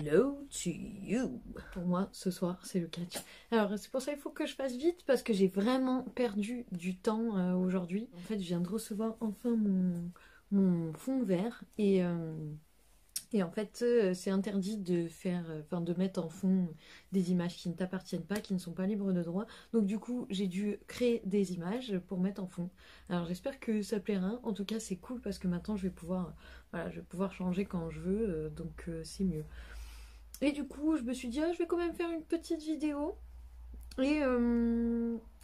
Hello to you. Pour moi, ce soir, c'est le catch. Alors, c'est pour ça qu'il faut que je fasse vite parce que j'ai vraiment perdu du temps aujourd'hui. En fait, je viens de recevoir enfin mon fond vert et en fait, c'est interdit de faire, de mettre en fond des images qui ne t'appartiennent pas, qui ne sont pas libres de droit. Donc du coup, j'ai dû créer des images pour mettre en fond. Alors j'espère que ça plaira. En tout cas, c'est cool parce que maintenant, je vais pouvoir, voilà, je vais pouvoir changer quand je veux, donc c'est mieux. Et du coup, je me suis dit, ah, je vais quand même faire une petite vidéo. Et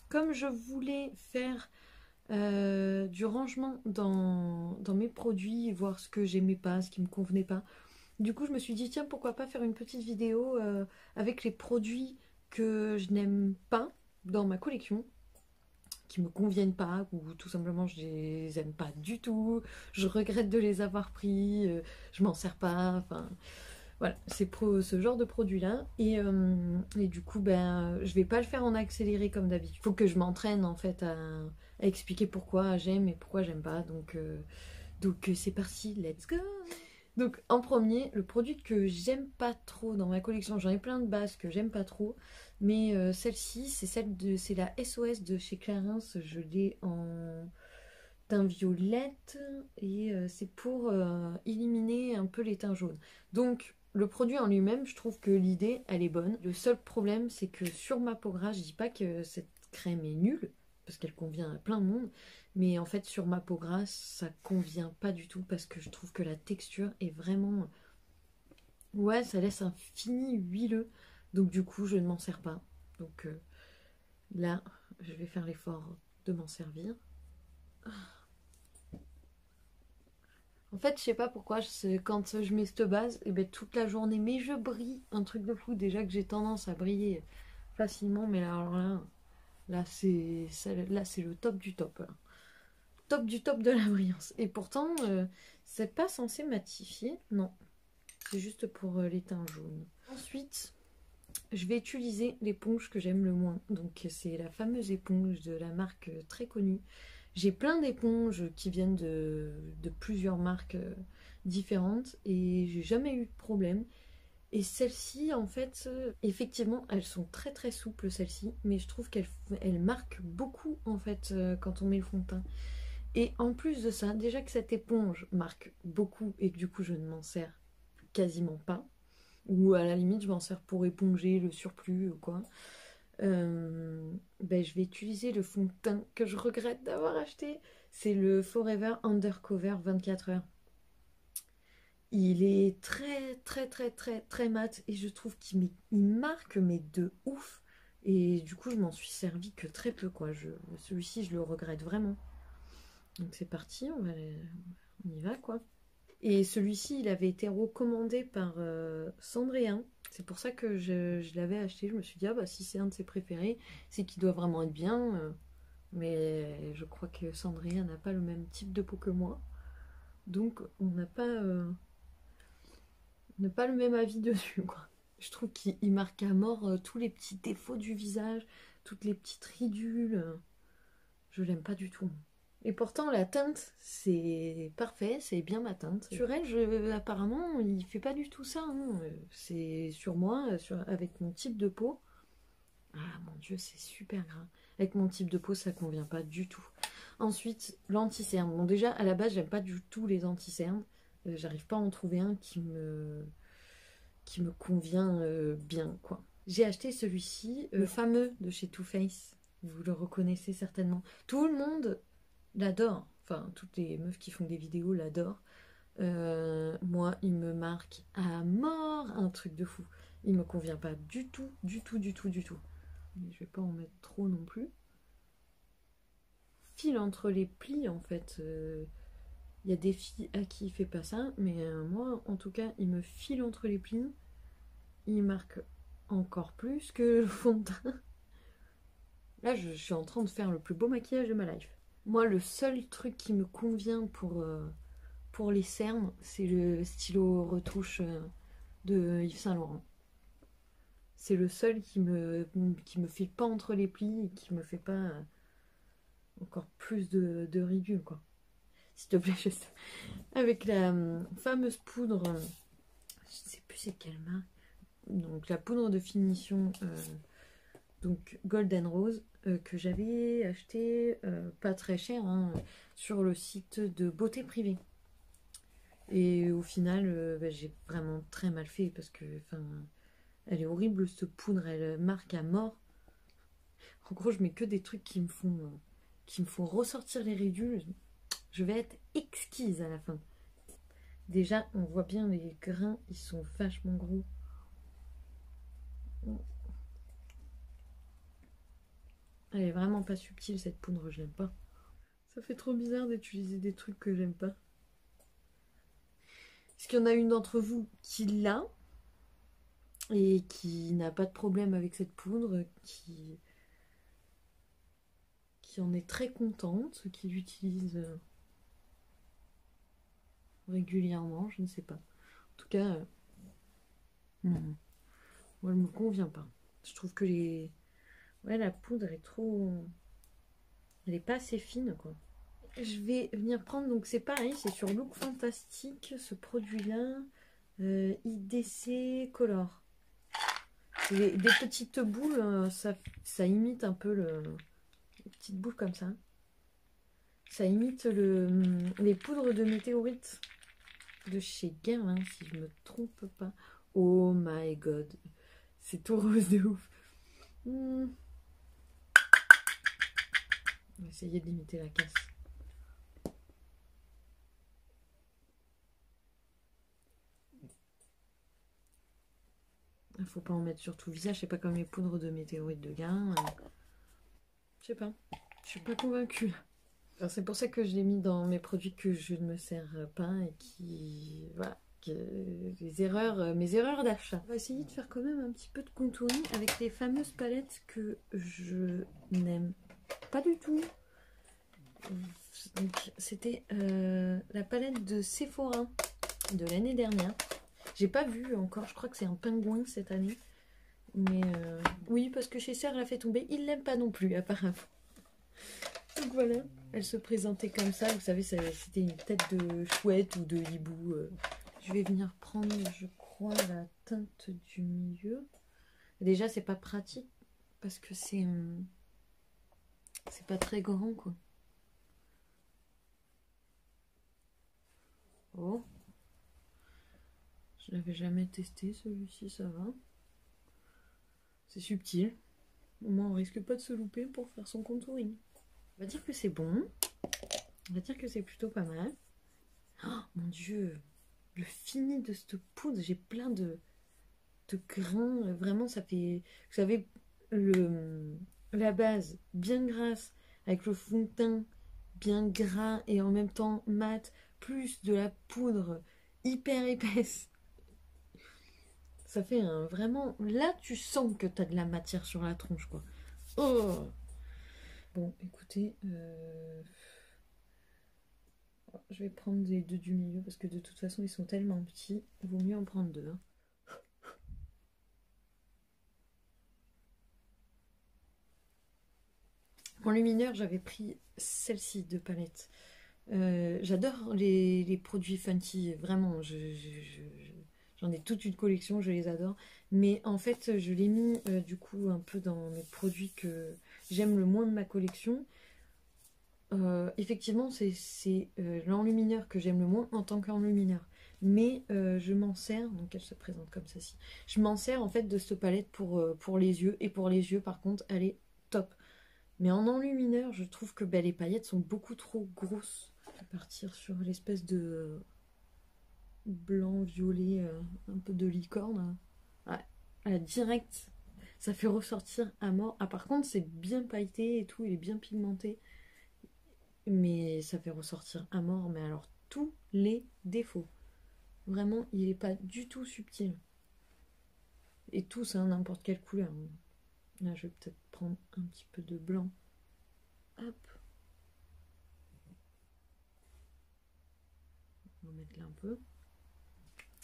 comme je voulais faire du rangement dans mes produits, voir ce que j'aimais pas, ce qui me convenait pas. Du coup, je me suis dit, tiens, pourquoi pas faire une petite vidéo avec les produits que je n'aime pas dans ma collection, qui me conviennent pas, ou tout simplement je les aime pas du tout, je regrette de les avoir pris, je m'en sers pas, enfin... Voilà, c'est ce genre de produit-là. Et du coup, je vais pas le faire en accéléré comme d'habitude. Il faut que je m'entraîne en fait à expliquer pourquoi j'aime et pourquoi j'aime pas. Donc c'est parti, let's go. Donc en premier, le produit que j'aime pas trop dans ma collection, j'en ai plein de bases que j'aime pas trop, mais celle-ci, c'est la SOS de chez Clarins. Je l'ai en teint violette et c'est pour éliminer un peu les teints jaunes. Donc le produit en lui-même, je trouve que l'idée, elle est bonne. Le seul problème, c'est que sur ma peau grasse, je dis pas que cette crème est nulle, parce qu'elle convient à plein de monde, mais en fait, sur ma peau grasse, ça convient pas du tout, parce que je trouve que la texture est vraiment... Ouais, ça laisse un fini huileux, donc du coup, je ne m'en sers pas. Donc là, je vais faire l'effort de m'en servir. En fait, je sais pas pourquoi, quand je mets cette base, et ben, toute la journée, mais je brille, un truc de fou. Déjà que j'ai tendance à briller facilement, mais alors là c'est le top du top. Là. Top du top de la brillance. Et pourtant, c'est pas censé matifier, non. C'est juste pour les teints jaunes. Ensuite, je vais utiliser l'éponge que j'aime le moins. Donc c'est la fameuse éponge de la marque très connue. J'ai plein d'éponges qui viennent de plusieurs marques différentes et j'ai jamais eu de problème. Et celles-ci, en fait, effectivement, elles sont très très souples, celles-ci, mais je trouve qu'elles marquent beaucoup, en fait, quand on met le fond de teint. Et en plus de ça, déjà que cette éponge marque beaucoup et que du coup je ne m'en sers quasiment pas, ou à la limite je m'en sers pour éponger le surplus ou quoi, je vais utiliser le fond de teint que je regrette d'avoir acheté. C'est le Forever Undercover 24 heures. Il est très très très très très mat et je trouve qu'il marque mais de ouf. Et du coup je m'en suis servi que très peu quoi. Celui-ci je le regrette vraiment. Donc c'est parti, on y va quoi. Et celui-ci il avait été recommandé par Cendrillon. C'est pour ça que je l'avais acheté. Je me suis dit, ah bah si c'est un de ses préférés, c'est qu'il doit vraiment être bien. Mais je crois que Cendrillon n'a pas le même type de peau que moi. Donc on n'a pas le même avis dessus, quoi. Je trouve qu'il marque à mort tous les petits défauts du visage, toutes les petites ridules. Je l'aime pas du tout. Et pourtant, la teinte, c'est parfait, c'est bien ma teinte. Sur elle, apparemment, il fait pas du tout ça. Hein. C'est sur moi, avec mon type de peau. Ah mon dieu, c'est super gras. Avec mon type de peau, ça convient pas du tout. Ensuite, l'anti-cerne. Bon, déjà, à la base, j'aime pas du tout les anti-cernes. J'arrive pas à en trouver un qui me convient bien, quoi. J'ai acheté celui-ci, le fameux de chez Too Faced. Vous le reconnaissez certainement. Tout le monde l'adore. Enfin, toutes les meufs qui font des vidéos l'adorent. Moi, il me marque à mort un truc de fou. Il me convient pas du tout, du tout, du tout, du tout. Mais je vais pas en mettre trop non plus. File entre les plis, en fait. Il y a des filles à qui il fait pas ça, mais moi, en tout cas, il me file entre les plis. Il marque encore plus que le fond de teint. Là, je suis en train de faire le plus beau maquillage de ma life. Moi, le seul truc qui me convient pour les cernes, c'est le stylo retouche de Yves Saint Laurent. C'est le seul qui me file pas entre les plis et qui me fait pas encore plus de ridules, quoi. S'il te plaît, avec la fameuse poudre, je sais plus c'est quelle marque. Donc la poudre de finition donc Golden Rose que j'avais acheté pas très cher hein, sur le site de Beauté Privée. Et au final bah, j'ai vraiment très mal fait parce que elle est horrible cette poudre, elle marque à mort. En gros je mets que des trucs qui me font ressortir les ridules. Je vais être exquise à la fin. Déjà on voit bien les grains, ils sont vachement gros. Elle est vraiment pas subtile cette poudre, je l'aime pas. Ça fait trop bizarre d'utiliser des trucs que j'aime pas. Est-ce qu'il y en a une d'entre vous qui l'a et qui n'a pas de problème avec cette poudre, qui en est très contente, qui l'utilise régulièrement, je ne sais pas. En tout cas, non. Moi, elle me convient pas. Je trouve que la poudre est trop... Elle est pas assez fine, quoi. Je vais venir prendre, donc c'est pareil, c'est sur Look Fantastique, ce produit-là, IDC Color. Des petites boules, ça imite un peu les petites boules comme ça. Ça imite les poudres de météorites de chez Guerlain, si je me trompe pas. Oh my god, c'est tout rose de ouf. On va essayer de limiter la casse. Il faut pas en mettre sur tout le visage, c'est pas comme les poudres de météorites de Guerlain. Je sais pas, je suis pas convaincue. C'est pour ça que je l'ai mis dans mes produits que je ne me sers pas et qui... Voilà, mes erreurs d'achat. On va essayer de faire quand même un petit peu de contouring avec les fameuses palettes que je n'aime pas du tout. C'était la palette de Sephora de l'année dernière. J'ai pas vu encore, je crois que c'est un pingouin cette année. Mais oui, parce que chez Serre l'a fait tomber, il l'aime pas non plus apparemment. Donc voilà, elle se présentait comme ça, vous savez, c'était une tête de chouette ou de hibou. Je vais venir prendre, je crois, la teinte du milieu. Déjà, c'est pas pratique parce que c'est pas très grand, quoi. Oh, je l'avais jamais testé, celui-ci, ça va. C'est subtil. Au moins, on risque pas de se louper pour faire son contouring. On va dire que c'est bon. On va dire que c'est plutôt pas mal. Oh mon dieu, le fini de cette poudre, j'ai plein de grains. Vraiment, ça fait... Vous savez, la base bien grasse avec le fond de teint bien gras et en même temps mat, plus de la poudre hyper épaisse. Ça fait un vraiment... Là, tu sens que tu as de la matière sur la tronche, quoi. Oh! Bon, écoutez... Je vais prendre les deux du milieu parce que de toute façon, ils sont tellement petits. Il vaut mieux en prendre deux. Hein. En lumineur, j'avais pris celle-ci de palette. J'adore les produits Fenty, vraiment. J'en ai toute une collection, je les adore. Mais en fait, je l'ai mis du coup un peu dans mes produits que j'aime le moins de ma collection. Effectivement, c'est l'enlumineur que j'aime le moins en tant qu'enlumineur. Mais je m'en sers, donc elle se présente comme ceci. Je m'en sers en fait de cette palette pour les yeux. Et pour les yeux, par contre, elle est top. Mais en enlumineur, je trouve que les paillettes sont beaucoup trop grosses. Je vais partir sur l'espèce de blanc, violet, un peu de licorne. Ouais, direct, ça fait ressortir à mort. Ah, par contre, c'est bien pailleté et tout, il est bien pigmenté. Mais ça fait ressortir à mort, mais alors tous les défauts. Vraiment, il n'est pas du tout subtil. Et tous, hein, n'importe quelle couleur. Là, je vais peut-être prendre un petit peu de blanc. Hop. On va mettre là un peu.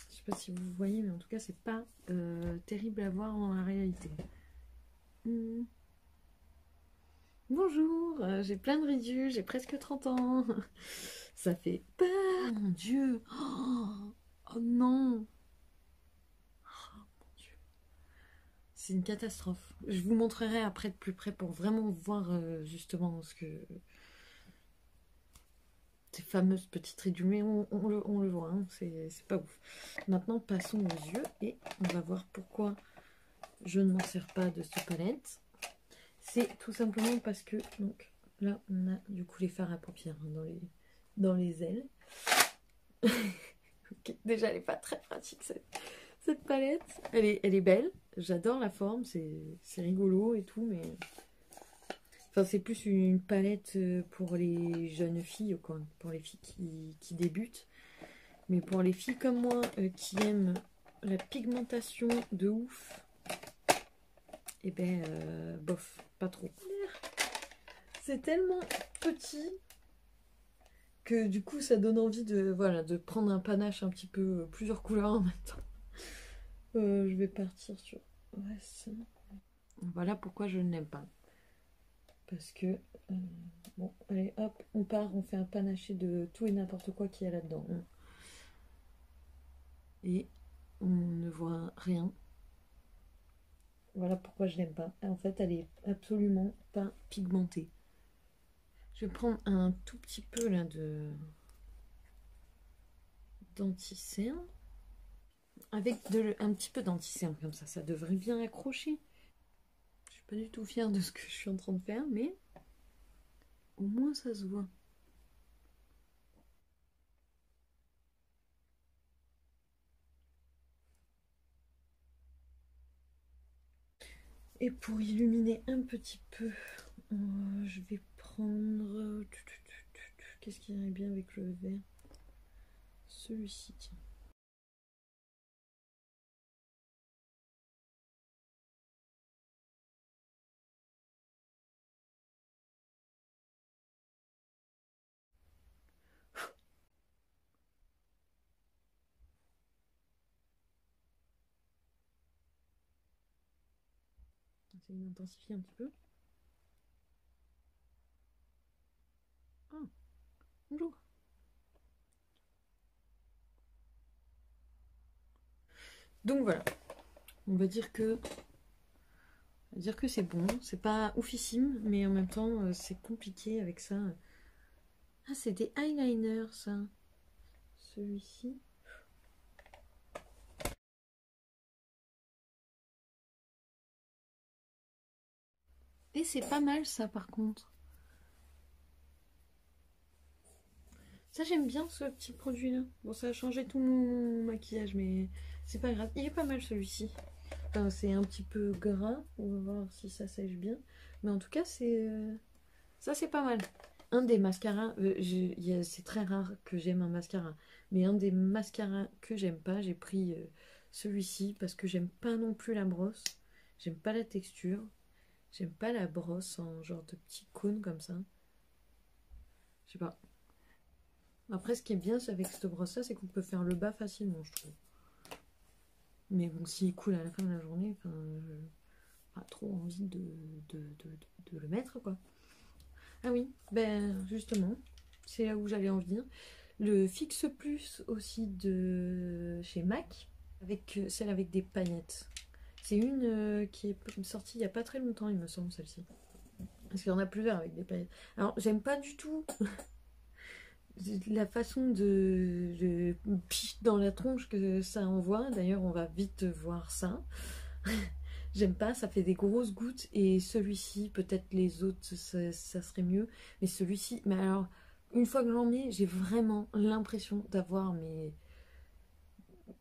Je sais pas si vous voyez, mais en tout cas, c'est pas terrible à voir en la réalité. Bonjour, j'ai plein de ridules, j'ai presque 30 ans. Ça fait peur. Oh mon dieu. Oh non. c'est une catastrophe. Je vous montrerai après de plus près pour vraiment voir justement ce que... Ces fameuses petites ridules, mais on le voit, hein, c'est pas ouf. Maintenant, passons aux yeux et on va voir pourquoi je ne m'en sers pas de cette palette. C'est tout simplement parce que, donc, là, on a du coup les fards à paupières hein, dans les ailes. Okay, déjà, elle n'est pas très pratique, cette palette. Elle est belle, j'adore la forme, c'est rigolo et tout, mais... Enfin, c'est plus une palette pour les jeunes filles, quoi, pour les filles qui débutent. Mais pour les filles comme moi, qui aiment la pigmentation de ouf, et ben, bof, pas trop. C'est tellement petit que du coup, ça donne envie de, voilà, de prendre un panache un petit peu, plusieurs couleurs en même temps. Je vais partir sur... Ouais, ça. Voilà pourquoi je ne l'aime pas. Parce que, bon, allez, hop, on part, on fait un panaché de tout et n'importe quoi qu'il y a là-dedans. Et on ne voit rien. Voilà pourquoi je l'aime pas. En fait, elle est absolument pas pigmentée. Je vais prendre un tout petit peu là d'anti-cerne. Avec un petit peu d'anti-cerne comme ça devrait bien accrocher. Je suis pas du tout fière de ce que je suis en train de faire, mais au moins ça se voit. Et pour illuminer un petit peu, je vais prendre... Qu'est-ce qui irait bien avec le vert? Celui-ci, tiens. Essayer d'intensifier un petit peu. Ah, bonjour. Donc voilà, on va dire que c'est bon, c'est pas oufissime, mais en même temps c'est compliqué avec ça. Ah, c'est des eyeliners ça. Celui-ci. Et c'est pas mal ça par contre. Ça j'aime bien ce petit produit là. Bon, ça a changé tout mon maquillage, mais c'est pas grave. Il est pas mal celui-ci. Enfin, c'est un petit peu gras, on va voir si ça sèche bien. Mais en tout cas, ça c'est pas mal. Un des mascaras, c'est très rare que j'aime un mascara, mais un des mascaras que j'aime pas, j'ai pris celui-ci parce que j'aime pas non plus la brosse. J'aime pas la texture. J'aime pas la brosse en genre de petit cône comme ça. Je sais pas. Après, ce qui est bien avec cette brosse-là, c'est qu'on peut faire le bas facilement, je trouve. Mais bon, s'il coule à la fin de la journée, enfin, pas trop envie de le mettre, quoi. Ah oui, ben justement, c'est là où j'allais en venir. Le Fixe Plus aussi de chez MAC, avec celle avec des paillettes. C'est une qui est sortie il n'y a pas très longtemps, il me semble, celle-ci. Parce qu'il y en a plusieurs avec des paillettes. Alors, j'aime pas du tout la façon de pich dans la tronche que ça envoie. D'ailleurs, on va vite voir ça. J'aime pas, ça fait des grosses gouttes. Et celui-ci, peut-être les autres, ça serait mieux. Mais celui-ci, mais alors, une fois que j'en mets, j'ai vraiment l'impression d'avoir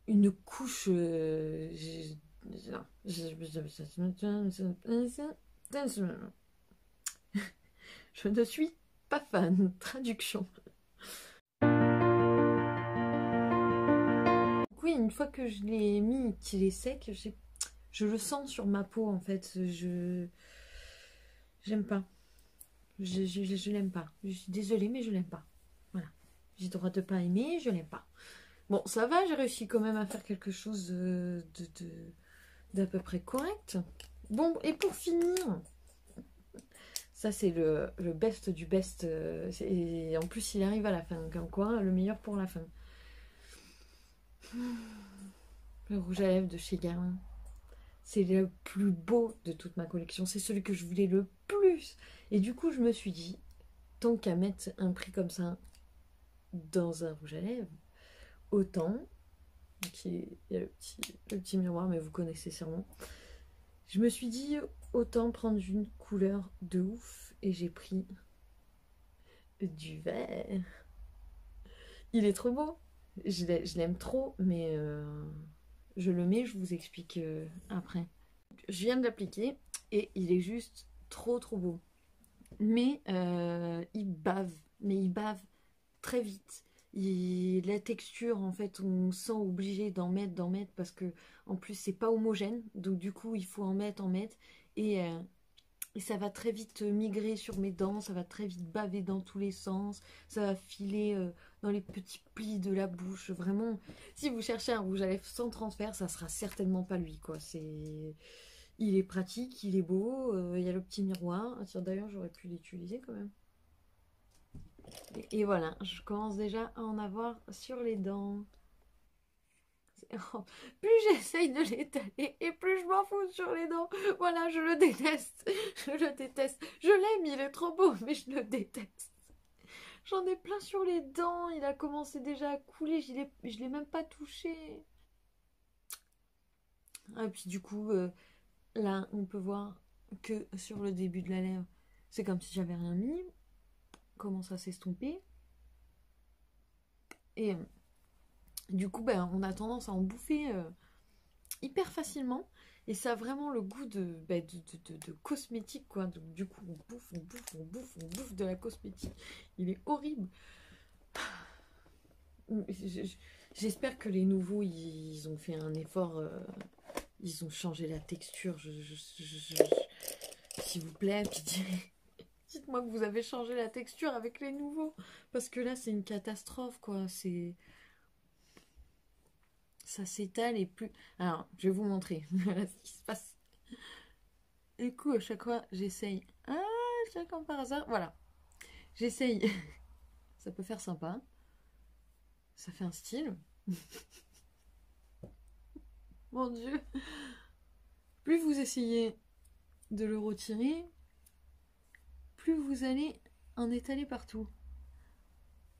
une couche... Je ne suis pas fan. Traduction. Oui, une fois que je l'ai mis, qu'il est sec, je le sens sur ma peau en fait. J'aime pas. Je l'aime pas. Je suis désolée, mais je l'aime pas. Voilà. J'ai le droit de pas aimer, je l'aime pas. Bon, ça va, j'ai réussi quand même à faire quelque chose d'à peu près correct. Bon, et pour finir, ça c'est le best du best. Et en plus, il arrive à la fin. Comme quoi, le meilleur pour la fin. Le rouge à lèvres de chez Guerlain. C'est le plus beau de toute ma collection. C'est celui que je voulais le plus. Et du coup, je me suis dit, tant qu'à mettre un prix comme ça dans un rouge à lèvres, autant, il y a le petit miroir, mais vous connaissez sûrement. Je me suis dit, autant prendre une couleur de ouf. Et j'ai pris du vert. Il est trop beau. Je l'aime trop, mais je le mets, je vous explique après. Je viens de l'appliquer et il est juste trop beau. Mais il bave très vite. La texture, en fait, on se sent obligé d'en mettre parce que en plus c'est pas homogène, donc du coup il faut en mettre et, euh, et ça va très vite migrer sur mes dents, ça va très vite baver dans tous les sens, ça va filer dans les petits plis de la bouche. Vraiment, si vous cherchez un rouge à lèvres sans transfert, ça sera certainement pas lui, quoi. Il est pratique, il est beau, il y a le petit miroir. Ah, tiens, d'ailleurs, j'aurais pu l'utiliser quand même. Et voilà, je commence déjà à en avoir sur les dents. Plus j'essaye de l'étaler et plus je m'en fous sur les dents. Voilà, je le déteste. Je le déteste. Je l'aime, il est trop beau, mais je le déteste. J'en ai plein sur les dents. Il a commencé déjà à couler. Je l'ai même pas touché. Et puis du coup, là, on peut voir que sur le début de la lèvre, c'est comme si j'avais rien mis. Commence à s'estomper. Et du coup, ben, on a tendance à en bouffer hyper facilement. Et ça a vraiment le goût de cosmétique, quoi. Donc, du coup, on bouffe de la cosmétique. Il est horrible. J'espère que les nouveaux, ils ont fait un effort. Ils ont changé la texture. S'il vous plaît, puis dites-moi que vous avez changé la texture avec les nouveaux. Parce que là, c'est une catastrophe, quoi. Ça s'étale et plus... Alors, je vais vous montrer voilà ce qui se passe. Du coup, à chaque fois, j'essaye. Ah, comme par hasard. Voilà. J'essaye. Ça peut faire sympa. Ça fait un style. Mon Dieu. Plus vous essayez de le retirer, plus vous allez en étaler partout.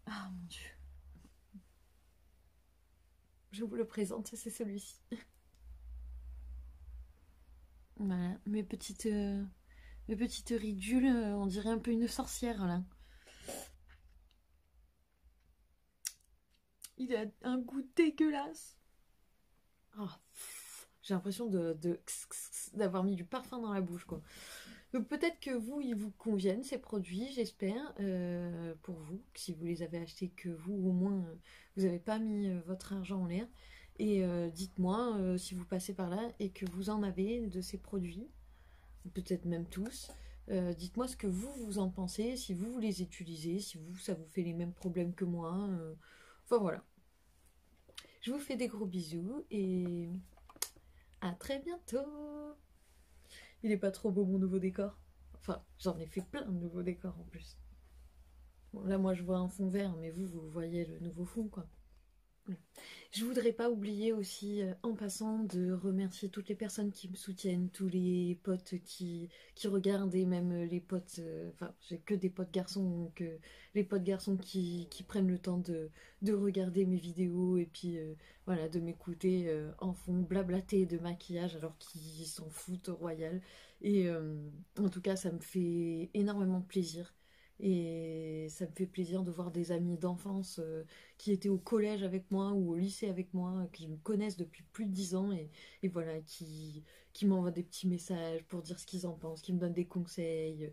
Ah, mon Dieu. Je vous le présente, c'est celui-ci. Voilà, mes petites ridules, on dirait un peu une sorcière là. Il a un goût dégueulasse. Oh, j'ai l'impression d'avoir mis du parfum dans la bouche, quoi. Donc peut-être que vous, ils vous conviennent ces produits, j'espère, pour vous, si vous les avez achetés, que vous, au moins, vous n'avez pas mis votre argent en l'air. Et dites-moi si vous passez par là et que vous en avez de ces produits, peut-être même tous. Dites-moi ce que vous en pensez, si vous les utilisez, si vous, ça vous fait les mêmes problèmes que moi. Enfin voilà. Je vous fais des gros bisous et à très bientôt. Il est pas trop beau mon nouveau décor. Enfin, j'en ai fait plein de nouveaux décors en plus. Bon, là, moi, je vois un fond vert, mais vous voyez le nouveau fond, quoi. Je voudrais pas oublier aussi, en passant, de remercier toutes les personnes qui me soutiennent, tous les potes qui regardent et même les potes, enfin j'ai que des potes garçons, donc les potes garçons qui prennent le temps de regarder mes vidéos et puis voilà, de m'écouter en fond blablater de maquillage alors qu'ils s'en foutent au royal. Et en tout cas, ça me fait énormément plaisir. Et ça me fait plaisir de voir des amis d'enfance qui étaient au collège avec moi ou au lycée avec moi, qui me connaissent depuis plus de 10 ans et voilà, qui m'envoient des petits messages pour dire ce qu'ils en pensent, qui me donnent des conseils,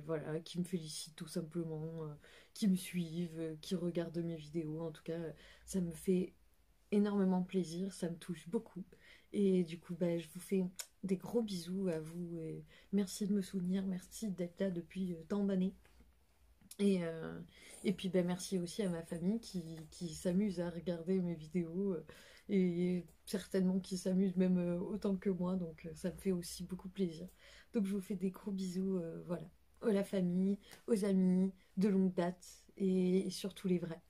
voilà, qui me félicitent tout simplement, qui me suivent, qui regardent mes vidéos. En tout cas, ça me fait énormément plaisir, ça me touche beaucoup. Et du coup, bah, je vous fais des gros bisous à vous. Et merci de me soutenir, merci d'être là depuis tant d'années. Et puis ben, merci aussi à ma famille qui s'amuse à regarder mes vidéos et certainement qui s'amuse même autant que moi, donc ça me fait aussi beaucoup plaisir. Donc je vous fais des gros bisous, voilà, à la famille, aux amis, de longue date et surtout les vrais.